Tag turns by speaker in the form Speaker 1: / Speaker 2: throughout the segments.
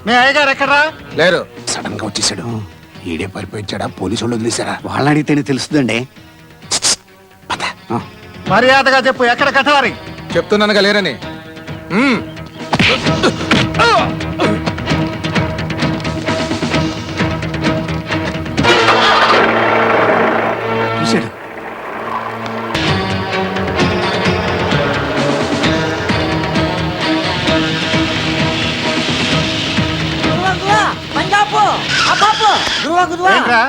Speaker 1: మీ అయ్యగారు ఎక్కడా?
Speaker 2: లేరు.
Speaker 3: సడన్ గా వచ్చేసాడు. ఈడే పరిపోయించాడా, పోలీసు వాళ్ళు వదిలేశారా?
Speaker 4: వాళ్ళని అడిగితేనే తెలుస్తుందండి.
Speaker 1: మర్యాదగా చెప్పు, ఎక్కడ కట్టాలి?
Speaker 2: చెప్తున్నానుగా లేరని.
Speaker 4: చూశాడు.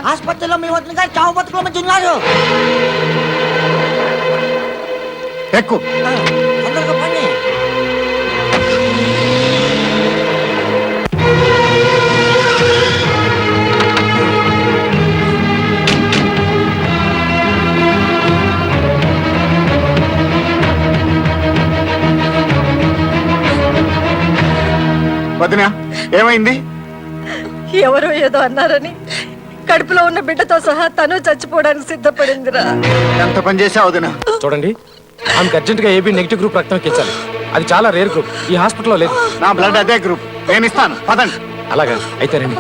Speaker 5: హాస్పిటల్లో మీ వదిన గారు చావు బతుకుల మధ్య ఉన్నారు.
Speaker 1: ఎక్కు.
Speaker 5: తొందరగా పని.
Speaker 1: వదినా, ఏమైంది?
Speaker 6: ఎవరో ఏదో అన్నారని కడుపులో ఉన్న బిడ్డతో సహా తను చచ్చిపోవడానికి సిద్ధపడిందిరా.
Speaker 1: ఎంత పని చేసావు వదినా?
Speaker 7: చూడండి, ఆమెకు అర్జెంట్ గా ఏబీ నెగిటివ్ గ్రూప్ రక్తం ఎక్కించాలి. అది చాలా రేర్ గ్రూప్, ఈ హాస్పిటల్లో లేదు.
Speaker 1: నా బ్లడ్ అదే గ్రూప్, నేను ఇస్తాను. పదండి.
Speaker 7: అలాగా అయితే రండి.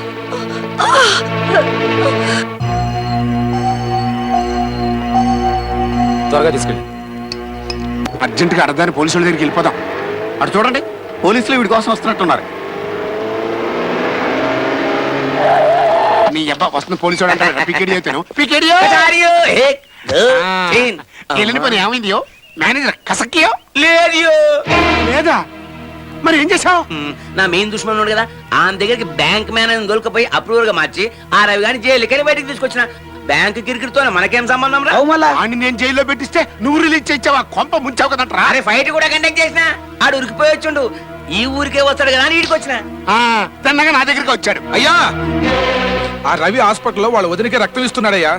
Speaker 7: త్వరగా తీసుకెళ్ళి.
Speaker 3: అర్జెంట్ గా అడదాని పోలీసుల దగ్గరికి వెళ్ళిపోదాం.
Speaker 4: అటు చూడండి, పోలీసులు వీడి కోసం వస్తున్నట్టున్నారు.
Speaker 3: నీ అబ్బా వస్తుంది పోలీసు వాడు అంటాడు. పికెడి అవుతాను. పికెడియో వెళ్ళిన పని ఏమైందియో? మేనేజర్ కసక్కియో
Speaker 8: లేదు
Speaker 3: లేదా? మరి ఏం చేసావు?
Speaker 8: నా మెయిన్ దుష్మన్ ఉన్నాడు కదా, ఆయన దగ్గరికి బ్యాంక్ మేనేజర్ దొరికిపోయి అప్రూవల్ గా మార్చి ఆ రవి గారిని జైలుకని బయటకు తీసుకొచ్చిన. బ్యాంక్ కిరికిరితో మనకేం సంబంధం రా?
Speaker 3: అని నేను జైల్లో పెట్టిస్తే నువ్వు రిలీజ్ చేయించావా? కొంప ముంచావు కదట్రా.
Speaker 8: అరే ఫైట్ కూడా కండక్ట్ చేసిన ఆడు ఉరికిపోయి వచ్చిండు. ఈ ఊరికే వస్తాడు కదా అని వీడికి వచ్చిన.
Speaker 3: తిన్నగా నా దగ్గరికి వచ్చాడు.
Speaker 2: అయ్యా, ఆ రవి హాస్పిటల్లో వాళ్ళ వదినకి రక్తం ఇస్తున్నాడయ్యా.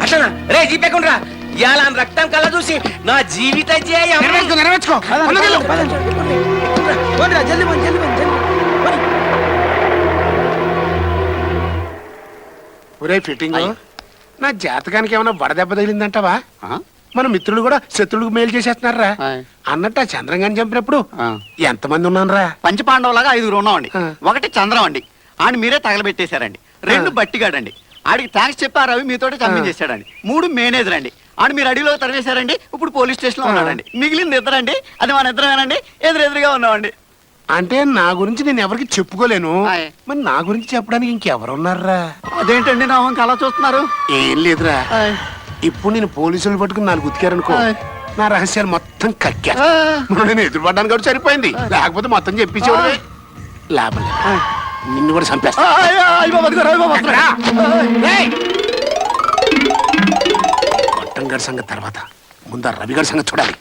Speaker 8: అట్లనా? రే జీపెక్కుండ్రా, ఇవాళ రక్తం కళ్ళ చూసి నా జీవిత
Speaker 3: నెరవేర్చుకో. ఒరే ఫిట్టింగ్, నా జాతకానికి ఏమైనా వడదెబ్బ తగిలిందంటావా? మన మిత్రులు కూడా శత్రువులకు మేలు చేసేస్తున్నారా అన్నట్టు. ఆ చంద్రంగాని చంపినప్పుడు ఎంతమంది ఉన్నారా?
Speaker 4: పంచపాండవులాగా 5 ఉన్నామండి. ఒకటి చంద్రం అండి, ఆడిని మీరే తగలబెట్టేశారండి. 2 బట్టిగాడండి, ఆడికి థ్యాంక్స్ చెప్పి ఆ రవి మీతోటి చంపించేశాడండి. 3 మేనేజర్ అండి, ఆడు మీరు అడిగిలో తరివేశారండి. ఇప్పుడు పోలీస్ స్టేషన్ లో ఉన్నాడండి. మిగిలింది ఇద్దరండి, అది మన ఇద్దరేనండి. ఎదురెదురుగా ఉన్నామండి.
Speaker 3: అంటే నా గురించి నేను ఎవరికి చెప్పుకోలేను, మరి నా గురించి చెప్పడానికి ఇంకెవరున్నారా?
Speaker 4: అదేంటండి నా వంక అలా చూస్తున్నారు?
Speaker 3: ఏం లేదురా, ఇప్పుడు నేను పోలీసులు పట్టుకుని 4 ఉతికారనుకో, నా రహస్యాలు మొత్తం కక్కా. నేను ఎదురుపడ్డానికి కూడా సరిపోయింది, లేకపోతే మొత్తం చెప్పించేవాడు. లాభం లేదు, నిన్ను కూడా చంపేస్తా. గొట్టం గారి సంగతి తర్వాత, ముందు రవి గారి సంగతి చూడాలి.